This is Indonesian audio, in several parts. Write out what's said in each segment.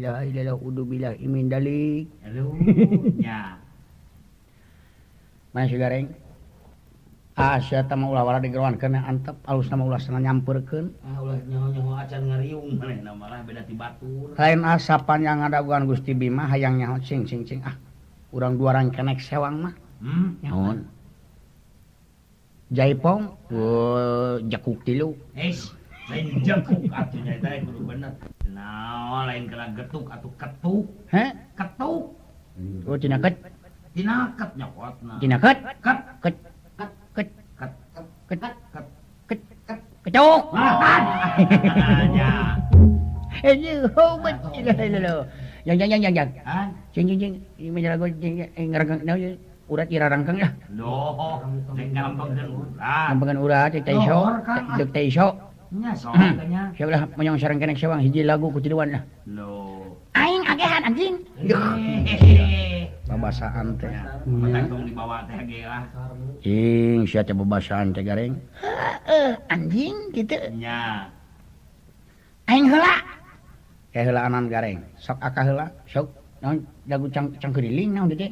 ilaha illallah udubillah imin dalik. Halo, nya. Mana si gareng? Asa tama ulah wala digerowankeun antep alusna mah ulah sana nyamperkeun. Ulah nyaho-nyaho acan ngariung manehna malah beda ti batur. Lain asapan yang ngadaguan Gusti Bima hayang nyaho cing. Urang duaran kenek sewang mah. Nyaon. Jaipong, jakuk tilu. Lain jakuk atunya teh kudu bener. Nah, lain kena getuk atuh ketuk. Heh? Ketuk. Oh, tina ket. Tina ket nyokotna. Tina ket. Ket. Ket. Ket. Ket. Ket. Ket. Ket. Ket. Kecuk. Ya. Hobat ilaha. Yang. Hah? Cing. Ini menjalago ngarang naon urat irarangkang lah. Loh, cek ngalampengkeun urat. Ngampengan urat cek teh iso. Dek teh iso. Nya soalnya. Siap lah menyong sareng kenek sewang hiji lagu ku ciduan lah. Loh. Aing agehan anjing. Babasaan teh. Mentang dibawa teh ge lah. Cing, sia teh babasaan teh gareng. Anjing kitu. Nya. Aing heula. Kayak heulaanan gareng. Sok akah heula, sok naon lagu cangkeriling naon teh.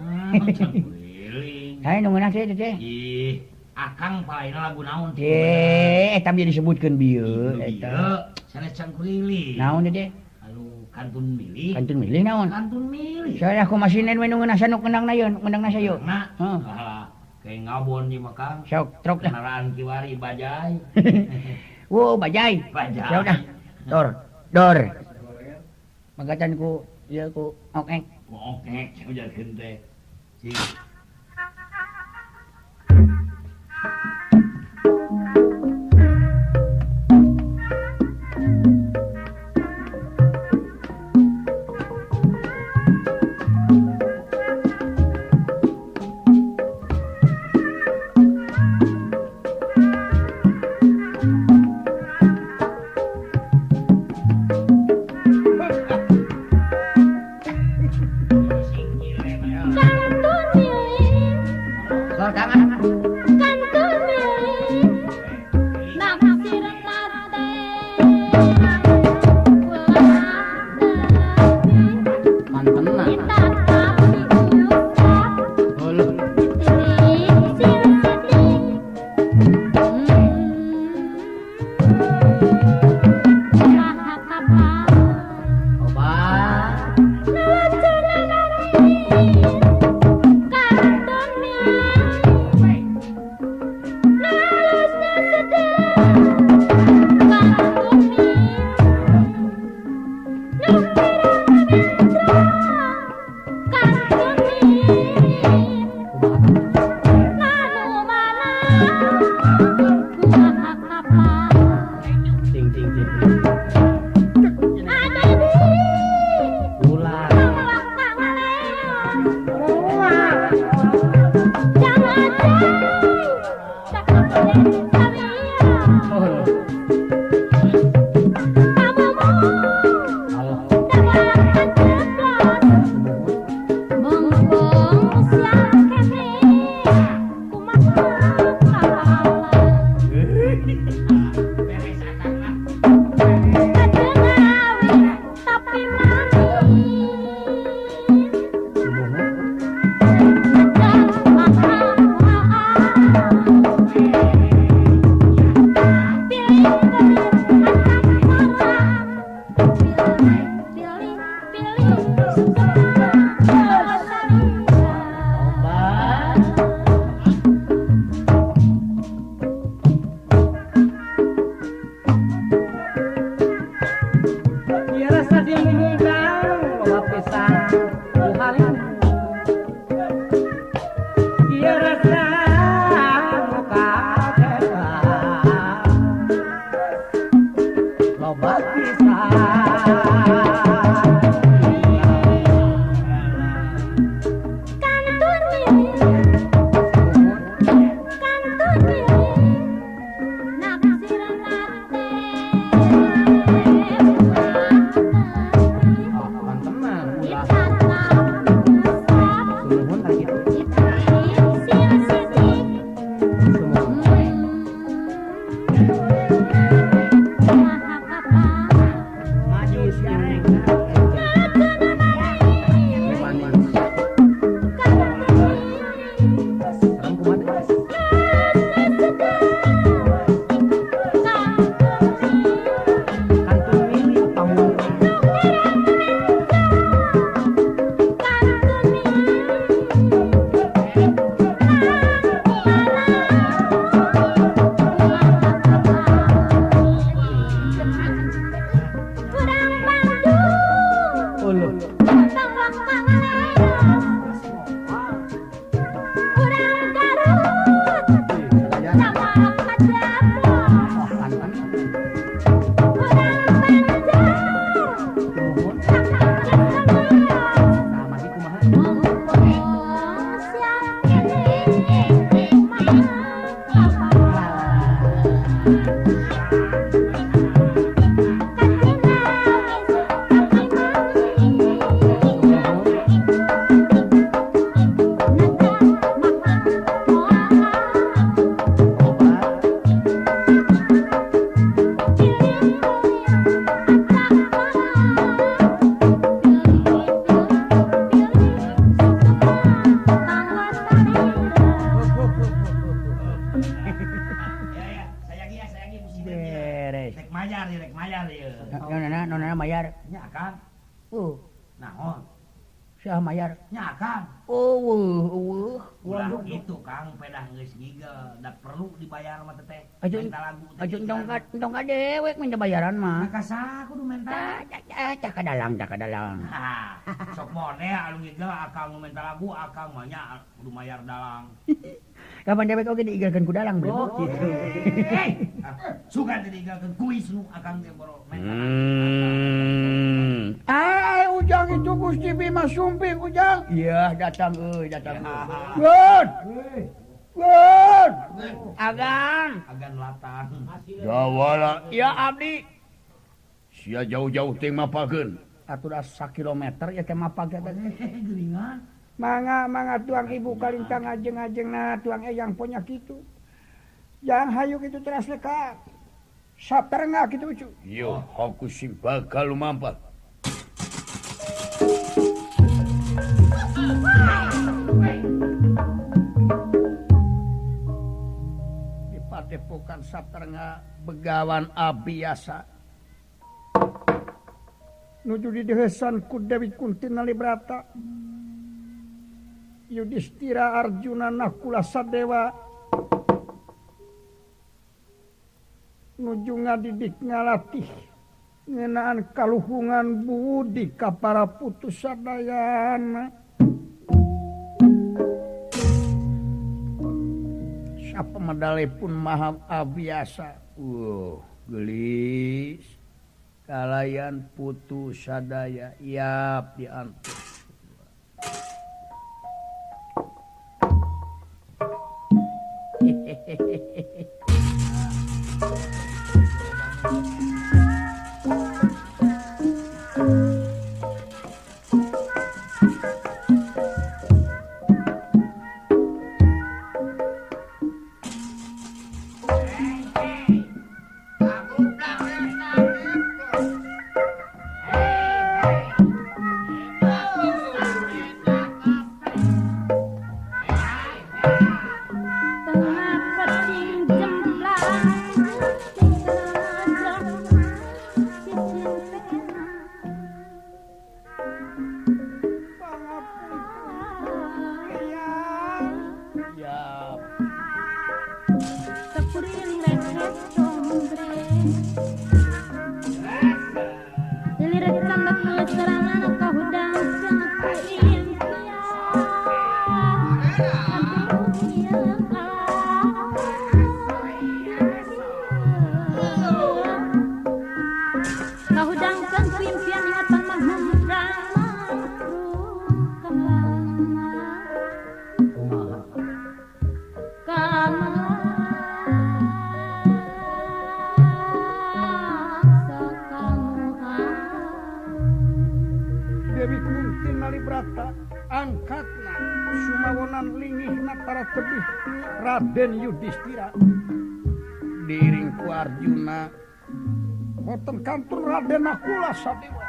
Cangkeriling. Hai nu meunang teh teh. Ih, akang palaina lagu naon teh? Eta bieu disebutkeun bieu eta. Sanes cangkeriling. Naon teh? Anu kantun milih. Kantun milih naon? Kantun milih. Saya aku masih nen we nu ngeunah sanu kendangna yeun, kendangna sayo. Nah, Heeh. kayak ngabon di Makang. Sok trok dah. Kendaraan kiwari bajai. Wo bajai. Bajai. Sok dah. Dor. Magatan ku ieu ku okek. Okek, ujarkeun teh. Cing. Sok tangan. Mantenan. Heuh. Obat. Cing. Ular. Oh. Allah. Beres akang lah. Nuhun lagi. mayar rek mayar ieu. Nona mayar. Nya Kang. Naon? Saha mayar? Nya Kang. Ulah gitu Kang pedah geus gigel da perlu dibayar mah teh. Minta lagu teh. Aja entong ka dewek minta bayaran mah. Ka saha kudu minta? Cak ka dalang. Sok mone anu gigel akang minta lagu akang mah nya kudu mayar dalang. Kapan dewek oge diigelkeun ku dalang bro. Gitu. Sugan diigelkeun kuis nu akang teh boro minta. Ujang itu Gusti Bima Sumping Ujang. Iya, datang. Good. Agan latang. Dawala. Ya abdi. Sia jauh-jauh teh mapakeun. Atuh 1 kilometer ya teh mapage teh. Geuningan. Mangga tuang ibu kalintang ajeng-ajengna tuang eyang punya kitu. Yang hayu kitu teras leka. Saperengah kitu cu. Yo, aku sing bakal lumampat. Di padepokan saperengah begawan abiasa. Nuju di dehesan ku Dewi Kunti Nalibrata. Yudhistira Arjuna Nakula Sadewa nuju ngadidik ngalatih ngeunaan kaluhungan budi ka para putus sadayana Sapamadalepun maha abiasa. Gelis kalayan putus sadaya yap diantuk. Raden Yudhistira Diring ku Arjuna boten kantun Raden Nakula Sadewa.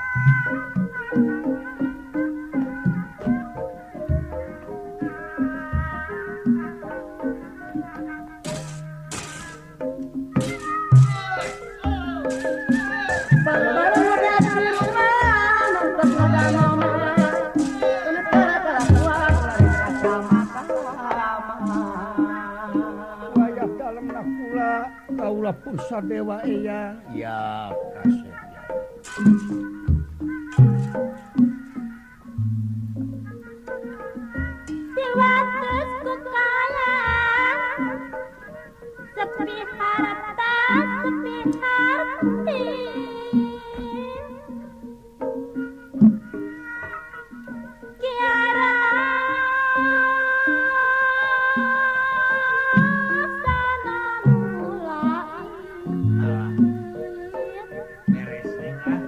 Kaula pun Sadewa eyang. ya kasih ya. Siwates kukala sepi harta sepi harti kiara Beres neng ah.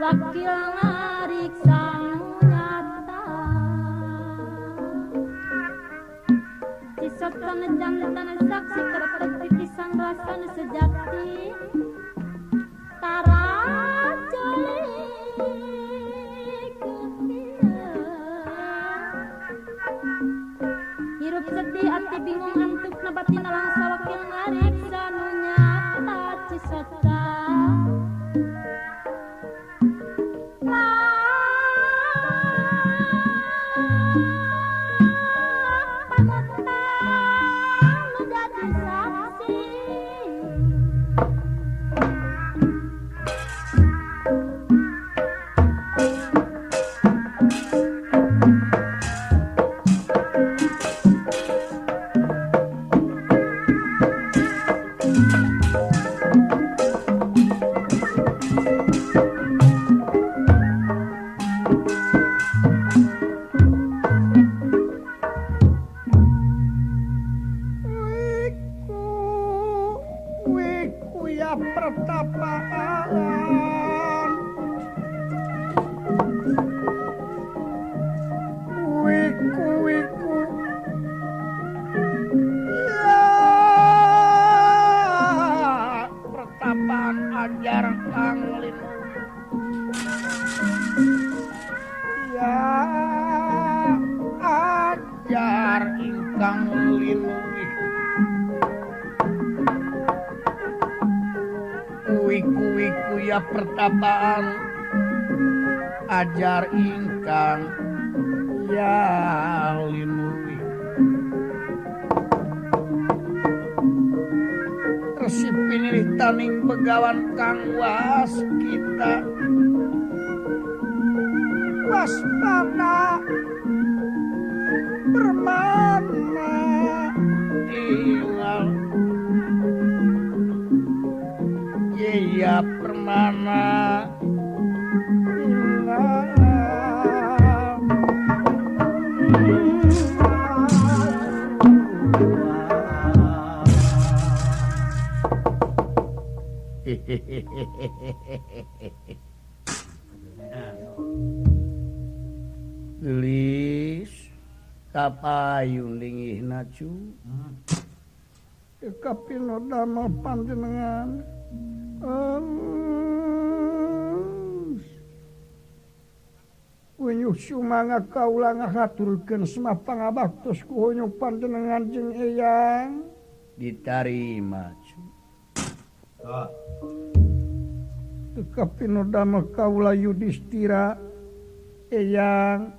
wakil ngariksa nu nyata cisokan jantan saksi tertek pisan rasa nu sejati tara celik hirup sedih ati bingung antuk na batin langsa wakil ngariksa nu nyata cisokan pertapaan ajar ingkang ya linui resip pinilih taning begawan kang was kita waspada bermana tinggal ya permana gelis kapayun lingih nacu kapino damel panjenengan Unyuh sumanga kaula ngahaturkeun semah pangabaktos ku unyuh panjenengan jeung eyang ditarima kapino damel kaula Yudhistira eyang